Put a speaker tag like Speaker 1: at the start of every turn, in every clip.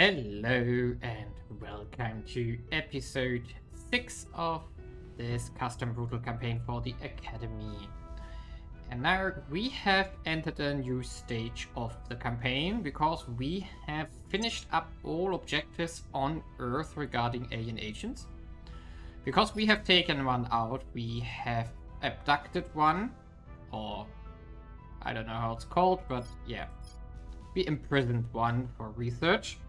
Speaker 1: Hello and welcome to episode 6 of this custom brutal campaign for the Academy. And now we have entered a new stage of the campaign because we have finished up all objectives on Earth regarding alien agents. Because we have taken one out, we have abducted one, or I don't know how it's called, but yeah, we imprisoned one for research.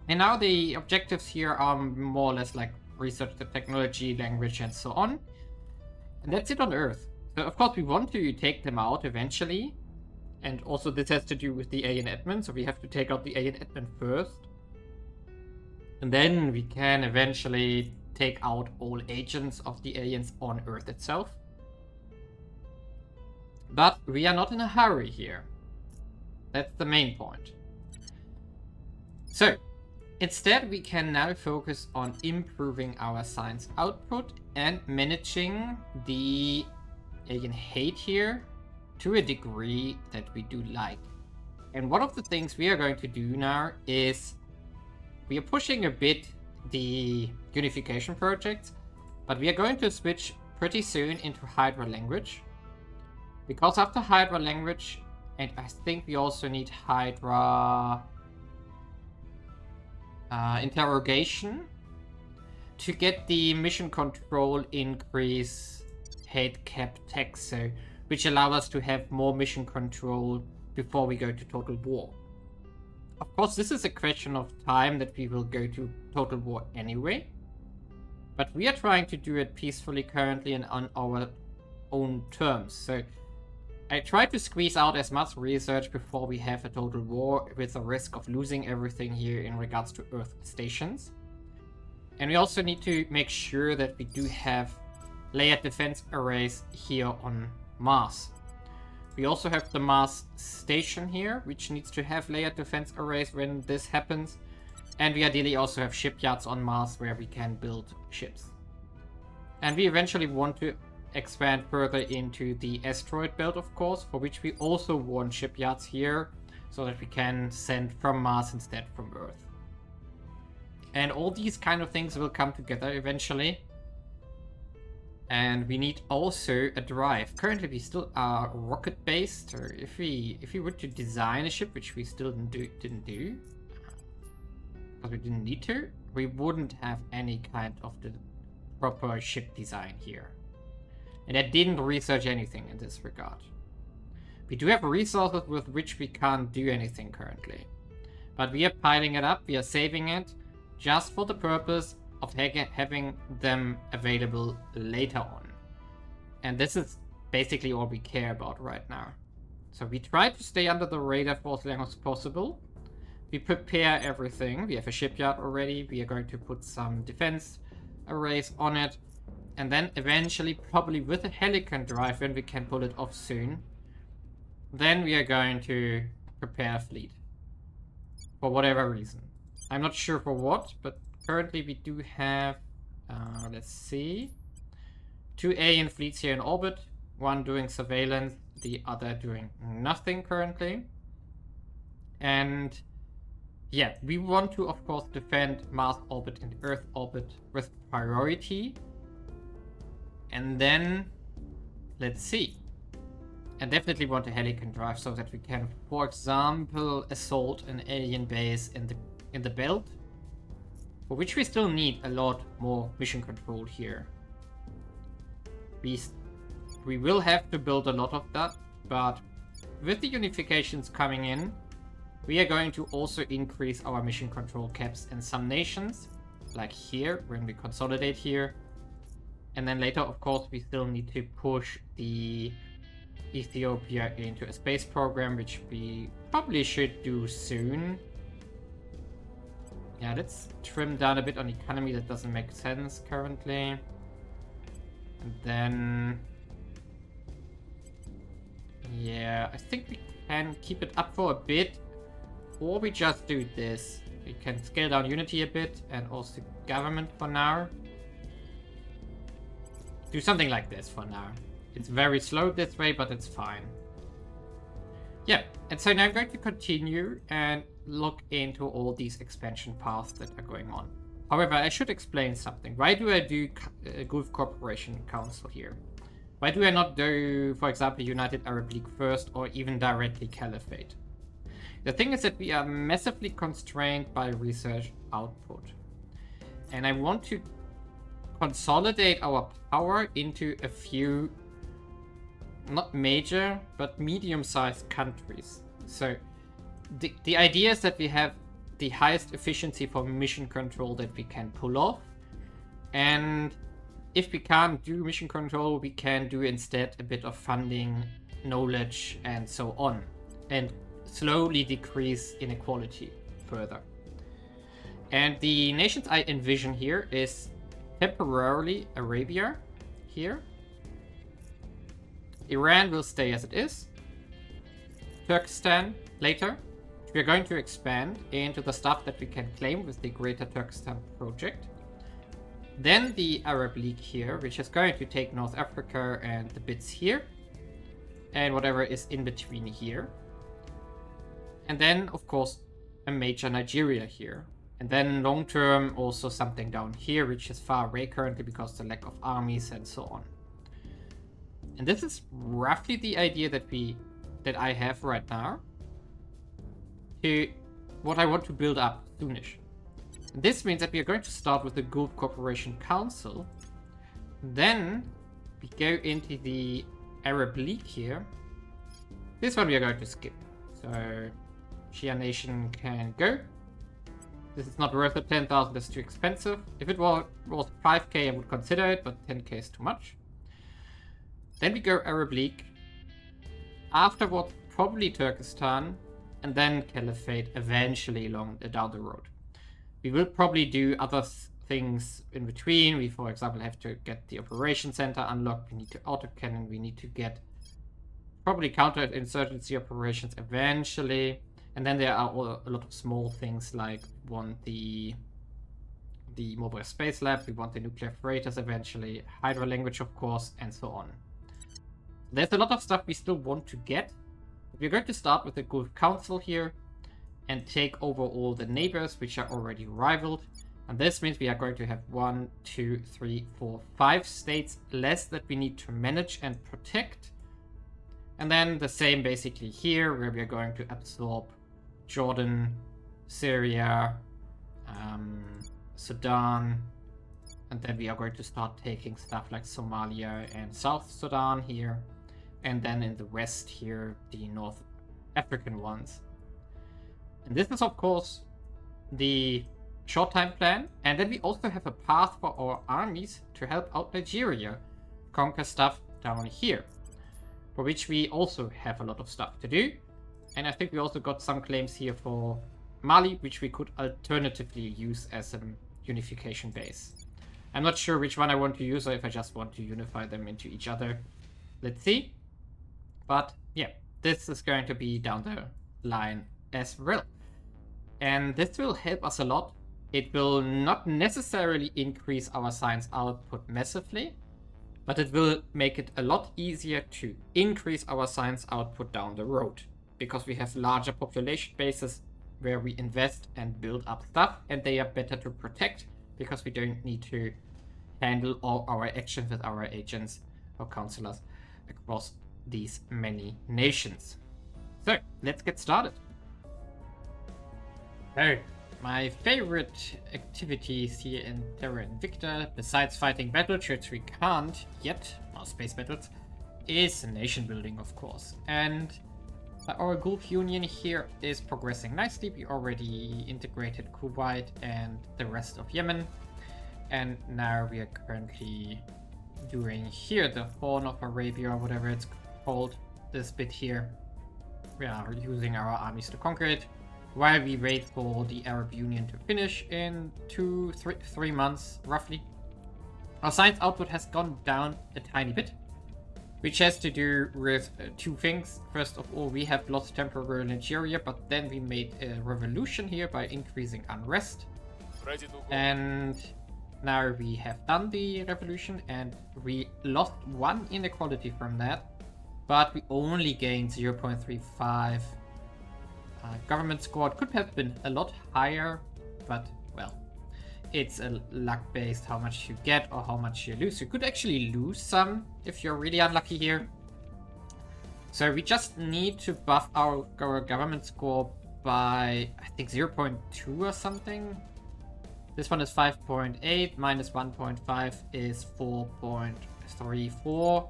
Speaker 1: And now the objectives here are more or less like research the technology, language, and so on. And that's it on Earth. So of course we want to take them out eventually. And also this has to do with the alien admin, so we have to take out the alien admin first. And then we can eventually take out all agents of the aliens on Earth itself. But we are not in a hurry here. That's the main point. So, instead, we can now focus on improving our science output and managing the alien hate here to a degree that we do like. And one of the things we are going to do now is we are pushing a bit the unification projects, but we are going to switch pretty soon into Hydra language. Because after Hydra language, and I think we also need Hydra interrogation to get the mission control increase hate cap text, so which allow us to have more mission control before we go to total war. Of course, this is a question of time that we will go to total war anyway, but we are trying to do it peacefully currently and on our own terms. So I try to squeeze out as much research before we have a total war, with the risk of losing everything here in regards to Earth stations. And we also need to make sure that we do have layered defense arrays here on Mars. We also have the Mars station here, which needs to have layered defense arrays when this happens. And we ideally also have shipyards on Mars where we can build ships. And we eventually want to expand further into the asteroid belt, of course, for which we also want shipyards here, so that we can send from Mars instead from Earth. And all these kind of things will come together eventually. And we need also a drive. Currently we still are rocket based, or if we were to design a ship, which we still didn't do because we didn't need to, we wouldn't have any kind of the proper ship design here. And I didn't research anything in this regard. We do have resources with which we can't do anything currently. But we are piling it up, we are saving it, just for the purpose of having them available later on. And this is basically all we care about right now. So we try to stay under the radar for as long as possible. We prepare everything. We have a shipyard already. We are going to put some defense arrays on it. And then eventually, probably with a Helican drive, when we can pull it off soon, then we are going to prepare a fleet. For whatever reason. I'm not sure for what, but currently we do have, let's see, 2 alien fleets here in orbit. One doing surveillance, the other doing nothing currently. And yeah, we want to, of course, defend Mars orbit and Earth orbit with priority. And then, let's see. I definitely want a Helican drive so that we can, for example, assault an alien base in the belt, for which we still need a lot more mission control here. We will have to build a lot of that, but with the unifications coming in, we are going to also increase our mission control caps in some nations, like here, when we consolidate here. And then later, of course, we still need to push the Ethiopia into a space program, which we probably should do soon. Yeah, let's trim down a bit on economy. That doesn't make sense currently. And then, yeah, I think we can keep it up for a bit, or we just do this. We can scale down Unity a bit and also government for now. Do something like this for now. It's very slow this way, but it's fine. Yeah, and so now I'm going to continue, and look into all these expansion paths that are going on. However, I should explain something. Why do I do Gulf Cooperation Council here? Why do I not do, for example, United Arab League first, or even directly Caliphate? The thing is that we are massively constrained by research output. And I want to consolidate our power into a few, not major, but medium-sized countries. So the idea is that we have the highest efficiency for mission control that we can pull off. And if we can't do mission control, we can do instead a bit of funding, knowledge, and so on. And slowly decrease inequality further. And the nations I envision here is temporarily Arabia here. Iran will stay as it is. Turkestan later. We're going to expand into the stuff that we can claim with the Greater Turkestan project. Then the Arab League here, which is going to take North Africa and the bits here. And whatever is in between here. And then, of course, a major Nigeria here. And then long term also something down here, which is far away currently because of the lack of armies and so on. And this is roughly the idea that I have right now to what I want to build up soonish. And this means that we are going to start with the Gulf Cooperation Council. Then we go into the Arab League here. This one we are going to skip. So Shia Nation can go. This is not worth it. 10,000 is too expensive. If it was 5k, I would consider it, but 10k is too much. Then we go Arab League. Afterwards, probably Turkestan, and then Caliphate eventually down the road. We will probably do other things in between. We, for example, have to get the operation center unlocked. We need to autocannon. We need to get probably counter-insurgency operations eventually. And then there are a lot of small things like we want the mobile space lab, we want the nuclear freighters eventually, Hydra language of course, and so on. There's a lot of stuff we still want to get. We're going to start with the Gulf Council here and take over all the neighbors which are already rivaled. And this means we are going to have 1, 2, 3, 4, 5 states less that we need to manage and protect. And then the same basically here, where we are going to absorb Jordan, Syria, Sudan, and then we are going to start taking stuff like Somalia and South Sudan here, and then in the west here, the North African ones. And this is of course the short time plan, and then we also have a path for our armies to help out Nigeria conquer stuff down here, for which we also have a lot of stuff to do. And I think we also got some claims here for Mali, which we could alternatively use as a unification base. I'm not sure which one I want to use, or if I just want to unify them into each other. Let's see. But yeah, this is going to be down the line as well. And this will help us a lot. It will not necessarily increase our science output massively, but it will make it a lot easier to increase our science output down the road, because we have larger population bases where we invest and build up stuff, and they are better to protect because we don't need to handle all our actions with our agents or counselors across these many nations. So let's get started. So my favorite activities here in Terra Invicta, besides fighting battles, which we can't yet, or space battles, is nation building, of course. And our Gulf Union here is progressing nicely. We already integrated Kuwait and the rest of Yemen. And now we are currently doing here the Horn of Arabia, or whatever it's called, this bit here. We are using our armies to conquer it, while we wait for the Arab Union to finish in 3 months, roughly. Our science output has gone down a tiny bit, which has to do with two things. First of all, we have lost temporarily Nigeria, but then we made a revolution here by increasing unrest. And now we have done the revolution, and we lost 1 inequality from that, but we only gained 0.35 Government squad could have been a lot higher, but well, it's a luck-based how much you get or how much you lose. You could actually lose some if you're really unlucky here. So we just need to buff our government score by, I think, 0.2 or something. This one is 5.8, minus 1.5 is 4.34.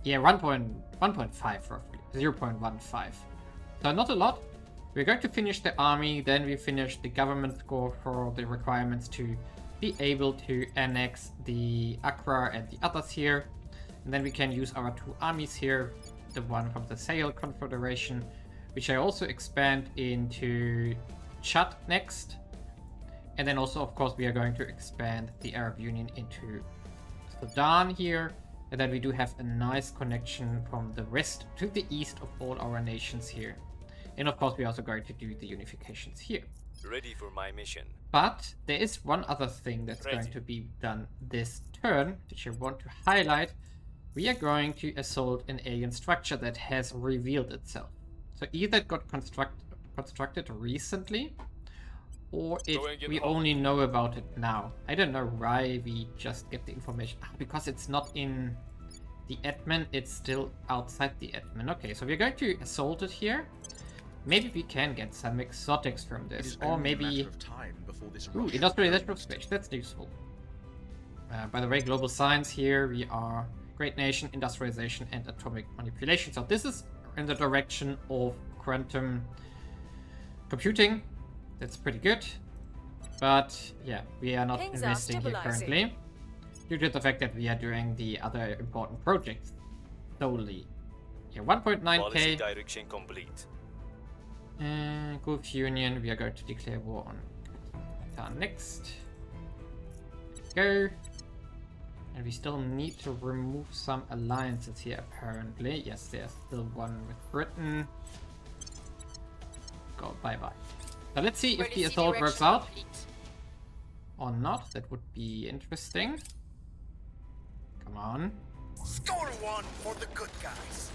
Speaker 1: Yeah, 1.5 roughly, 0.15. So not a lot. We're going to finish the army, then we finish the government score for the requirements to be able to annex the Accra and the others here. And then we can use our 2 armies here, the one from the Sale Confederation, which I also expand into Chad next. And then also, of course, we are going to expand the Arab Union into Sudan here. And then we do have a nice connection from the west to the east of all our nations here. And of course, we're also going to do the unifications here.
Speaker 2: Ready for my mission.
Speaker 1: But there is one other thing that's going to be done this turn, which I want to highlight. We are going to assault an alien structure that has revealed itself. So either it got constructed recently, or we only know about it now. I don't know why we just get the information. Because it's not in the admin, it's still outside the admin. Okay, so we're going to assault it here. Maybe we can get some exotics from this, or maybe industrialization of space. That's useful. By the way, global science here, we are great nation, industrialization, and atomic manipulation. So this is in the direction of quantum computing. That's pretty good. But yeah, we are not investing here currently, due to the fact that we are doing the other important projects solely. Yeah, 1.9k.
Speaker 2: Direction complete.
Speaker 1: Gulf Union, we are going to declare war on Qatar next. Let's go. And we still need to remove some alliances here, apparently. Yes, there's still one with Britain. Go, bye-bye. So let's see if the assault works out. Or not. That would be interesting. Come on.
Speaker 3: Score one for the good guys.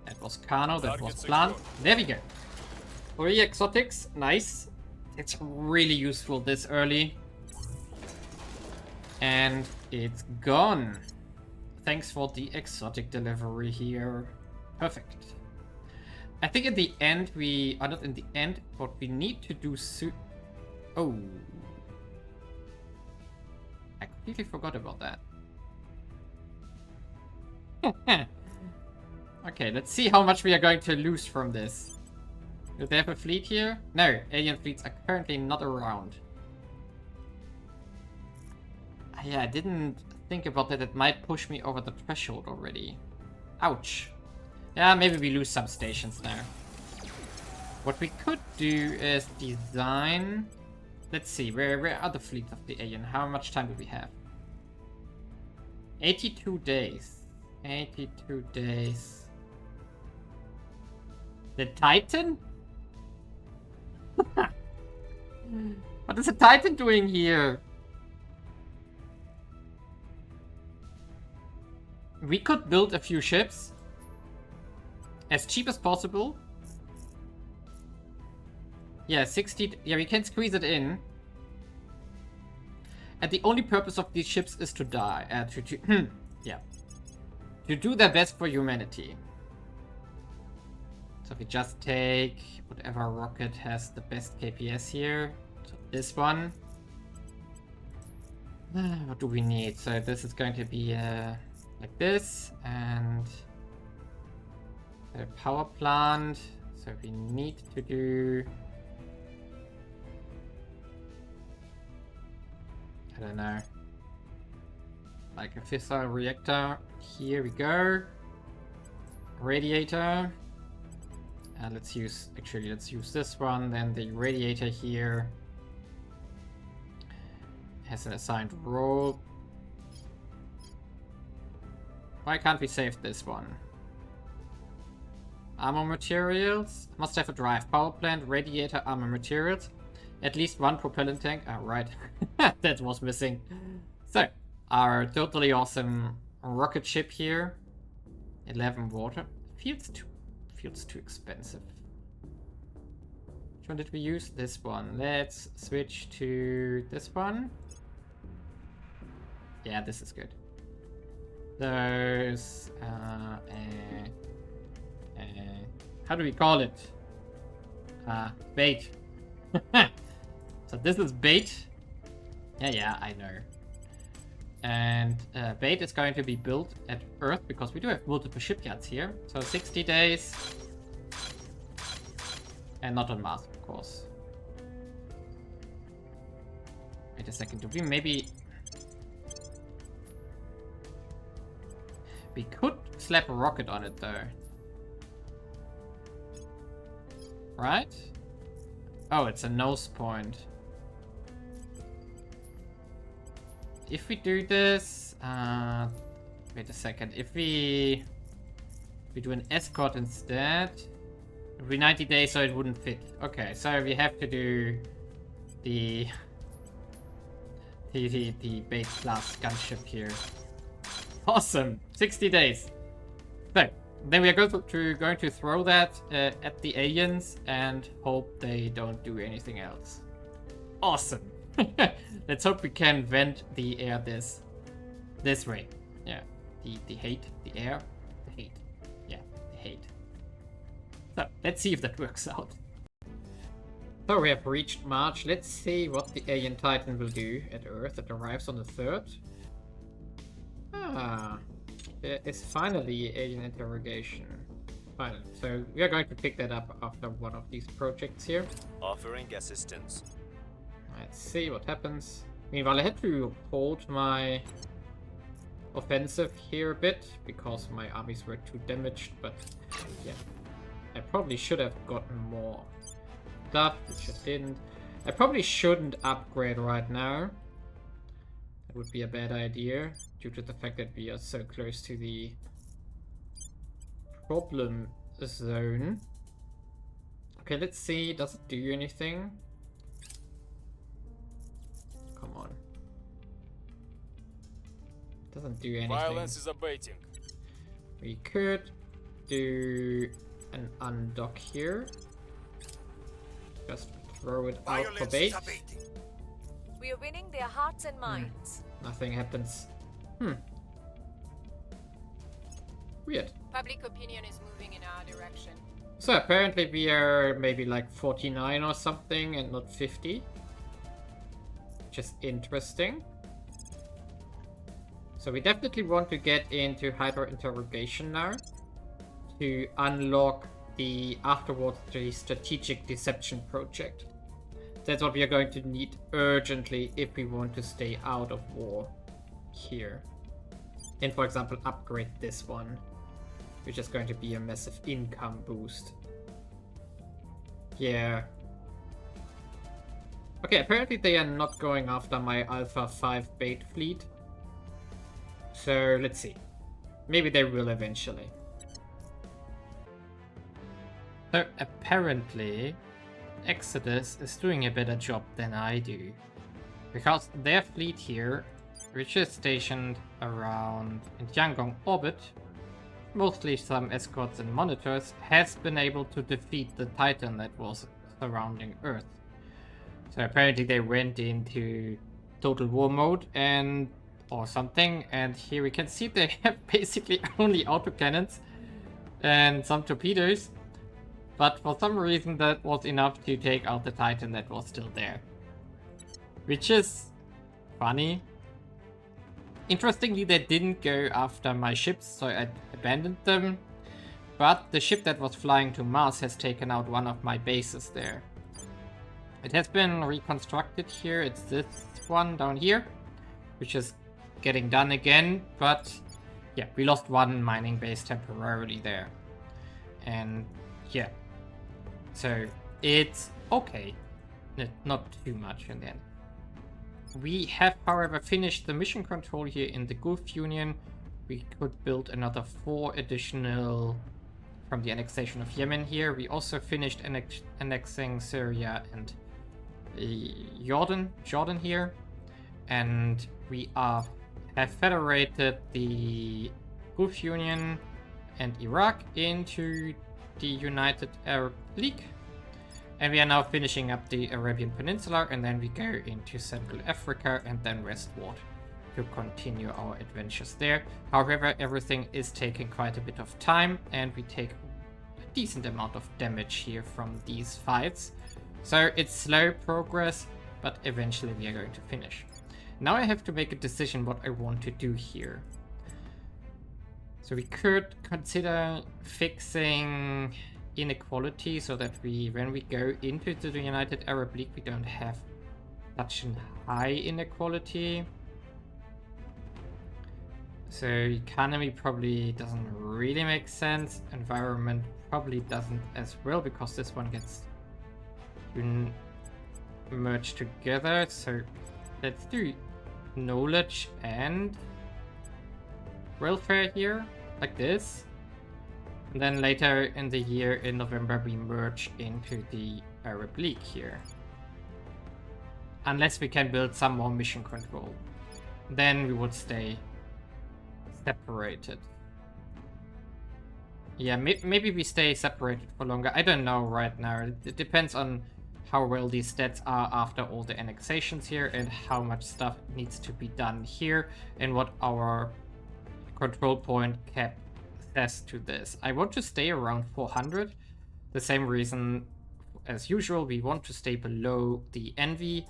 Speaker 1: That was Kano, that was planned. There we go. 3 exotics, nice. It's really useful this early. And it's gone. Thanks for the exotic delivery here. Perfect. I think in the end we are not in the end, what we need to do soon. Oh. I completely forgot about that. Okay, let's see how much we are going to lose from this. Do they have a fleet here? No, alien fleets are currently not around. Yeah, I didn't think about that. It might push me over the threshold already. Ouch. Yeah, maybe we lose some stations there. What we could do is design... Let's see, where are the fleets of the alien? How much time do we have? 82 days. 82 days. The Titan? What is the Titan doing here? We could build a few ships as cheap as possible. Yeah, 60. Yeah, we can squeeze it in. And the only purpose of these ships is to die. Yeah. To do their best for humanity. So we just take whatever rocket has the best KPS here. So this one. What do we need? So this is going to be like this, and a power plant. So we need to do, I don't know, like a fissile reactor. Here we go. Radiator. Let's use this one. Then the radiator here has an assigned role. Why can't we save this one? Armor materials. Must have a drive. Power plant, radiator, armor materials. At least one propellant tank. Ah, right. That was missing. So, our totally awesome rocket ship here. 11 water. Feels too expensive. Which one did we use? This one. Let's switch to this one. Yeah, this is good. There's how do we call it? Bait. So this is bait. Yeah, I know. And bait is going to be built at Earth because we do have multiple shipyards here. So 60 days. And not on Mars, of course. Wait a second, do we maybe... We could slap a rocket on it though. Right? Oh, it's a nose point. If we do this... wait a second, if we do an escort instead... It would be 90 days, so it wouldn't fit. Okay, so we have to do the base class gunship here. Awesome! 60 days. So, then we are going to throw that at the aliens and hope they don't do anything else. Awesome! Let's hope we can vent the air this way. Yeah, the hate, the air, the hate. Yeah, the hate. So, let's see if that works out. So we have reached March. Let's see what the alien titan will do at Earth. It arrives on the 3rd. There is finally alien interrogation. Finally. So we are going to pick that up after one of these projects here.
Speaker 2: Offering assistance.
Speaker 1: Let's see what happens. Meanwhile, I had to hold my offensive here a bit because my armies were too damaged, but yeah. I probably should have gotten more stuff, which I didn't. I probably shouldn't upgrade right now. That would be a bad idea, due to the fact that we are so close to the problem zone. Okay, let's see. Does it do anything? Come on. Doesn't do anything.
Speaker 2: Violence is abating.
Speaker 1: We could do an undock here. Just throw it out for bait.
Speaker 4: We are winning their hearts and minds.
Speaker 1: Nothing happens. Weird.
Speaker 4: Public opinion is moving in our direction.
Speaker 1: So apparently we are maybe like 49 or something and not 50. Which is interesting. So we definitely want to get into hyper interrogation now. To unlock afterwards the strategic deception project. That's what we are going to need urgently if we want to stay out of war here. And for example, upgrade this one, which is going to be a massive income boost. Yeah. Okay, apparently they are not going after my Alpha 5 bait fleet. So let's see. Maybe they will eventually. So apparently Exodus is doing a better job than I do. Because their fleet here, which is stationed around in Tiangong orbit, mostly some escorts and monitors, has been able to defeat the Titan that was surrounding Earth. So apparently they went into total war mode or something, and here we can see they have basically only autocannons and some torpedoes. But for some reason that was enough to take out the Titan that was still there. Which is funny. Interestingly, they didn't go after my ships, so I abandoned them. But the ship that was flying to Mars has taken out one of my bases there. It has been reconstructed here. It's this one down here, which is getting done again. But yeah, we lost one mining base temporarily there. And yeah. So it's okay. Not too much in the end. We have, however, finished the mission control here in the Gulf Union. We could build another 4 additional from the annexation of Yemen here. We also finished annexing Syria and Jordan here. And we have federated the Gulf Union and Iraq into the United Arab League. And we are now finishing up the Arabian Peninsula, and then we go into Central Africa and then westward to continue our adventures there. However, everything is taking quite a bit of time, and we take a decent amount of damage here from these fights. So it's slow progress, but eventually we are going to finish. Now I have to make a decision what I want to do here. So we could consider fixing inequality so that when we go into the United Arab League, we don't have such a high inequality. So economy probably doesn't really make sense. Environment probably doesn't as well, because this one gets merged together. So let's do knowledge and welfare here, like this. And then later in the year, in November, we merge into the Arab League here. Unless we can build some more mission control. Then we would stay separated. Yeah, maybe we stay separated for longer. I don't know right now. It depends on how well these stats are after all the annexations here, and how much stuff needs to be done here, and what our control point cap says to this. I want to stay around 400. The same reason as usual, we want to stay below the envy.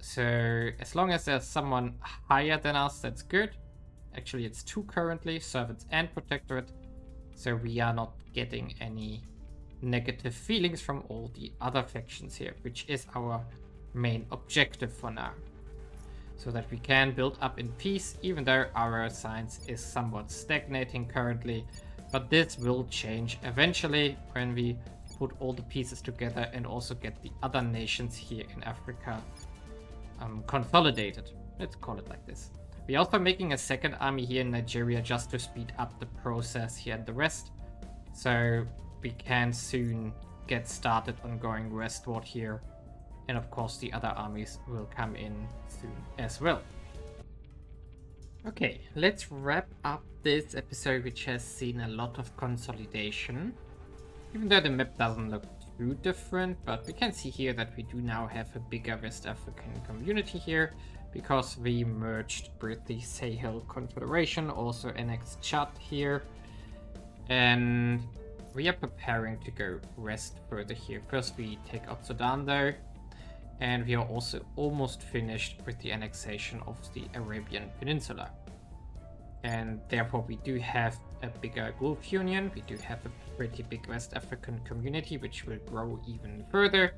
Speaker 1: So as long as there's someone higher than us, that's good. Actually, it's 2 currently, servants and protectorate. So we are not getting any negative feelings from all the other factions here, which is our main objective for now. So that we can build up in peace, even though our science is somewhat stagnating currently. But this will change eventually when we put all the pieces together and also get the other nations here in Africa consolidated. Let's call it like this. We're also making a second army here in Nigeria just to speed up the process here in the west. So we can soon get started on going westward here. And of course the other armies will come in soon as well. Okay, let's wrap up this episode, which has seen a lot of consolidation. Even though the map doesn't look too different, but we can see here that we do now have a bigger West African community here, because we merged with the Sahel Confederation, also annexed Chad here. And we are preparing to go west further here. First we take out Sudan though. And we are also almost finished with the annexation of the Arabian Peninsula. And therefore we do have a bigger Gulf Union. We do have a pretty big West African community, which will grow even further.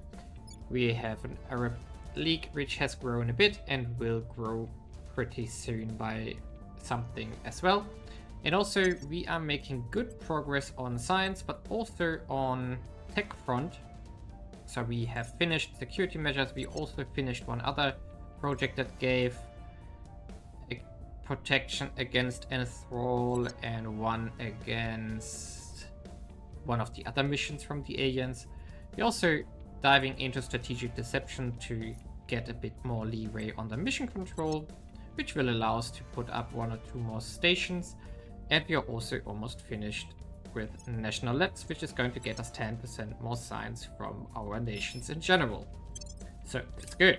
Speaker 1: We have an Arab League, which has grown a bit and will grow pretty soon by something as well. And also we are making good progress on science, but also on tech front. So we have finished security measures. We also finished one other project that gave protection against enthrall, and one against one of the other missions from the aliens. We're also diving into strategic deception to get a bit more leeway on the mission control, which will allow us to put up 1 or 2 more stations. And we are also almost finished with national labs, which is going to get us 10% more science from our nations in general. So it's good.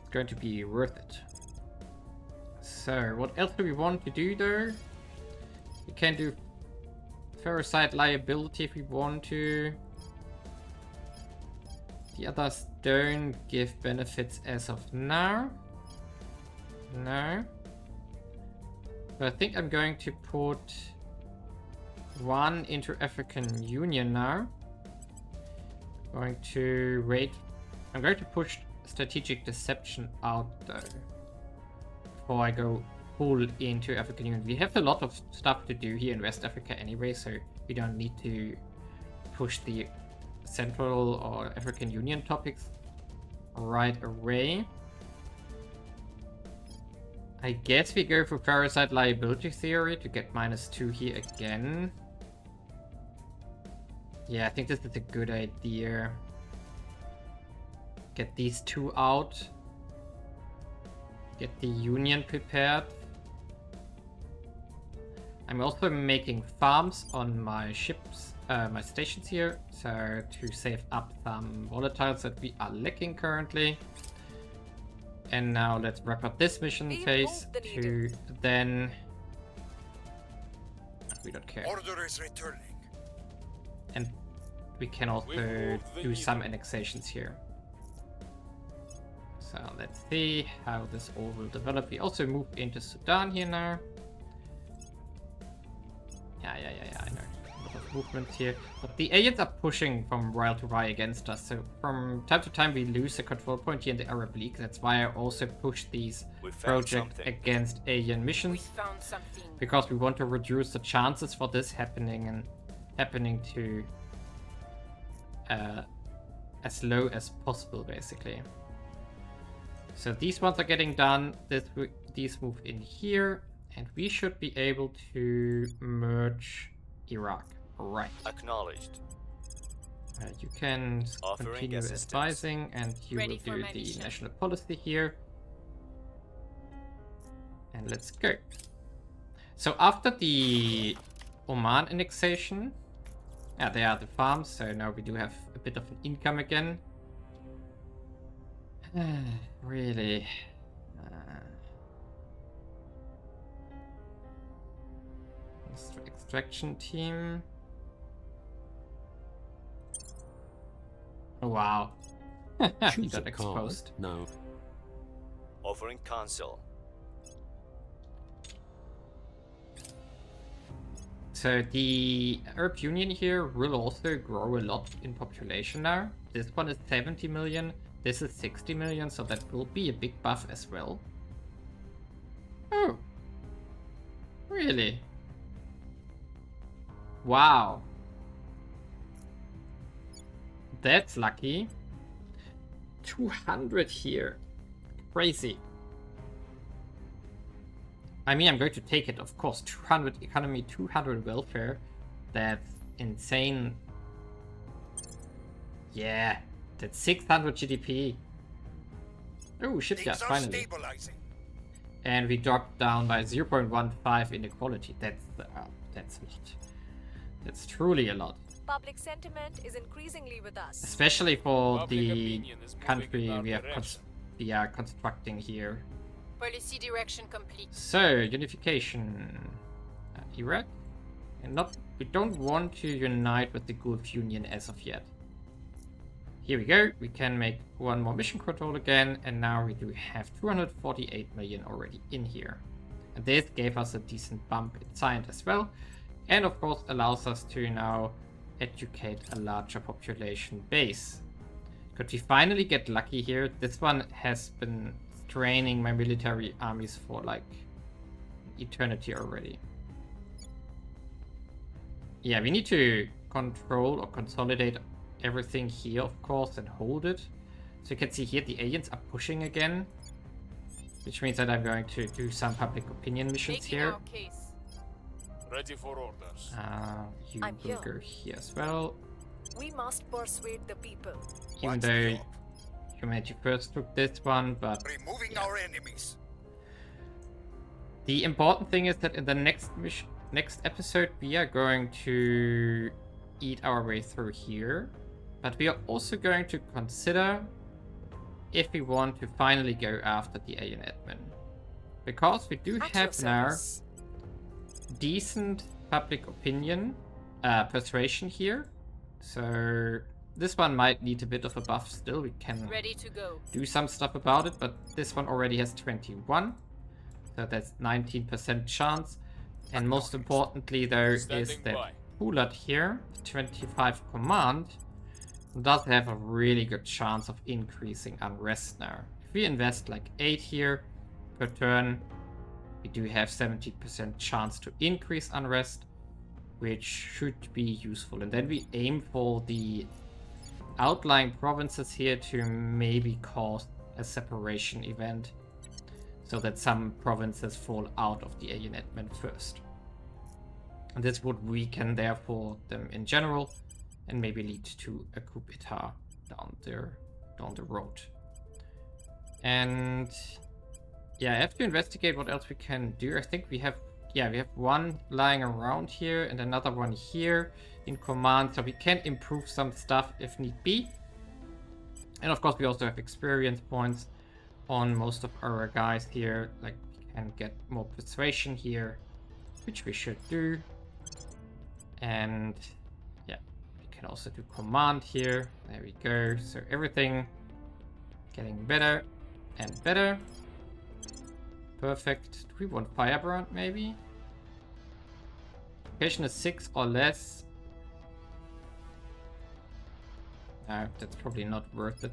Speaker 1: It's going to be worth it. So what else do we want to do though? We can do ferrocide liability if we want to. The others don't give benefits as of now. No. But I think I'm going to put 1 into African Union now. I'm going to push strategic deception out though, before I go full into African Union. We have a lot of stuff to do here in West Africa anyway, so we don't need to push the Central or African Union topics right away. I guess we go for parasite liability theory to get -2 here again. Yeah, I think this is a good idea. Get these 2 out. Get the Union prepared. I'm also making farms on my ships, my stations here, so to save up some volatiles that we are lacking currently. And now let's wrap up this mission
Speaker 4: We've
Speaker 1: phase
Speaker 4: moved the
Speaker 1: to
Speaker 4: needle.
Speaker 1: then... We don't care.
Speaker 3: Order is returning.
Speaker 1: And we can also
Speaker 2: moved the
Speaker 1: do some
Speaker 2: needle.
Speaker 1: annexations here. So let's see how this all will develop. We also move into Sudan here now. Yeah, I know. A lot of movement here. But the aliens are pushing from Royal to Rye against us. So from time to time we lose a control point here in the Arab League. That's why I also push these
Speaker 2: We found
Speaker 1: projects
Speaker 2: something.
Speaker 1: against alien
Speaker 5: We
Speaker 1: missions.
Speaker 5: found something.
Speaker 1: Because we want to reduce the chances for this happening to as low as possible, basically. So these ones are getting done. These move in here, and we should be able to merge Iraq. Right.
Speaker 2: Acknowledged.
Speaker 1: You can
Speaker 2: Offering
Speaker 1: continue
Speaker 2: assistance.
Speaker 1: advising, and you
Speaker 5: Ready
Speaker 1: will
Speaker 5: for
Speaker 1: do
Speaker 5: my
Speaker 1: the
Speaker 5: mission.
Speaker 1: national policy here. And let's go. So after the Oman annexation, yeah, there are the farms, so now we do have a bit of an income again. Really. Extraction team. Oh, wow. He
Speaker 6: Choose
Speaker 1: got
Speaker 6: a card.
Speaker 1: exposed.
Speaker 6: No.
Speaker 2: Offering console.
Speaker 1: So the Arab Union here will also grow a lot in population now. This one is 70 million, this is 60 million, so that will be a big buff as well. Oh. Really? Wow. That's lucky. 200 here. Crazy. I mean, I'm going to take it, of course. 200 economy, 200 welfare. That's insane. Yeah, that's 600 GDP. Oh, shipyard,
Speaker 3: Things are
Speaker 1: finally.
Speaker 3: stabilizing.
Speaker 1: And we dropped down by 0.15 inequality. That's a lot. That's truly a lot.
Speaker 4: Public sentiment is increasingly with us.
Speaker 1: Especially for
Speaker 2: Public
Speaker 1: the
Speaker 2: opinion is moving
Speaker 1: country
Speaker 2: in our
Speaker 1: we
Speaker 2: direction.
Speaker 1: are constructing here.
Speaker 5: Policy direction complete.
Speaker 1: So, unification. Iraq. And we don't want to unite with the Gulf Union as of yet. Here we go. We can make one more mission control again, and now we do have 248 million already in here. And this gave us a decent bump in science as well, and of course allows us to now educate a larger population base. Could we finally get lucky here? This one has been training my military armies for like eternity already. Yeah, we need to control or consolidate everything here, of course, and hold it. So you can see here the aliens are pushing again, which means that I'm going to do some public opinion missions
Speaker 5: Making
Speaker 1: here.
Speaker 5: our case.
Speaker 2: Ready for orders.
Speaker 1: You
Speaker 4: I'm
Speaker 1: will
Speaker 4: here.
Speaker 1: go here as well,
Speaker 4: We must persuade the people.
Speaker 1: even
Speaker 3: What's
Speaker 1: though
Speaker 3: the job?
Speaker 1: humanity first took this one, but
Speaker 3: Removing
Speaker 1: yeah.
Speaker 3: our enemies.
Speaker 1: The important thing is that in the next episode we are going to eat our way through here, but we are also going to consider if we want to finally go after the alien admin, because we do
Speaker 4: At your
Speaker 1: have now
Speaker 4: service.
Speaker 1: decent public opinion persuasion here, so this one might need a bit of a buff still. We can
Speaker 5: Ready to go.
Speaker 1: do some stuff about it, but this one already has 21, so that's 19% chance. And most importantly though is
Speaker 2: Standing
Speaker 1: that
Speaker 2: by.
Speaker 1: Hulat here, 25 command, does have a really good chance of increasing unrest now. If we invest like 8 here per turn, we do have 70% chance to increase unrest, which should be useful. And then we aim for the outlying provinces here to maybe cause a separation event, so that some provinces fall out of the alien admin first. And this would weaken therefore them in general, and maybe lead to a coup d'etat down the road. And yeah, I have to investigate what else we can do. I think we have yeah, we have one lying around here and another one here in command, so we can improve some stuff if need be. And of course, we also have experience points on most of our guys here. Like, we can get more persuasion here, which we should do. And yeah, we can also do command here. There we go. So everything getting better and better. Perfect. Do we want firebrand maybe? Location is 6 or less. No, that's probably not worth it.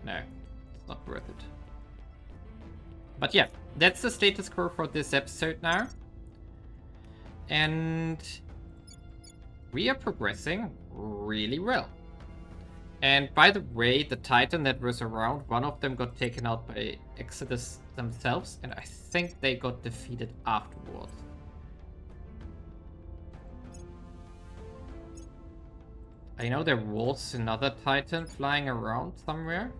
Speaker 1: No, it's not worth it. But yeah, that's the status quo for this episode now. And we are progressing really well. And by the way, the Titan that was around, one of them got taken out by Exodus themselves, and I think they got defeated afterwards. I know there was another Titan flying around somewhere.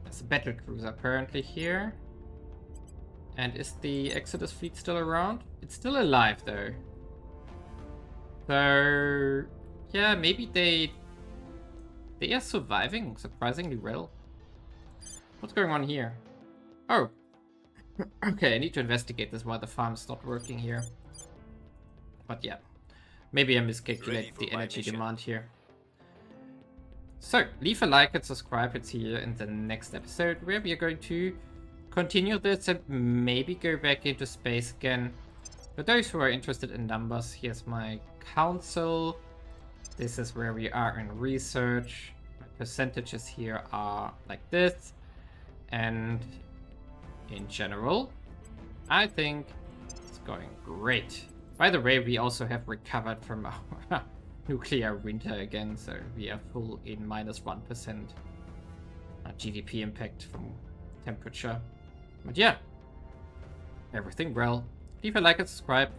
Speaker 1: There's a battle cruiser apparently here. And is the Exodus fleet still around? It's still alive though. So yeah, maybe they are surviving surprisingly well. What's going on here? Oh. Okay, I need to investigate this while the farm's not working here. But yeah. Maybe I miscalculated the energy demand here. So, leave a like and subscribe and see you in the next episode where we are going to continue this and maybe go back into space again. For those who are interested in numbers, here's my council. This is where we are in research. My percentages here are like this. And in general, I think it's going great. By the way, we also have recovered from our nuclear winter again, so we are full in -1% GDP impact from temperature. But yeah, everything well. Leave a like and subscribe.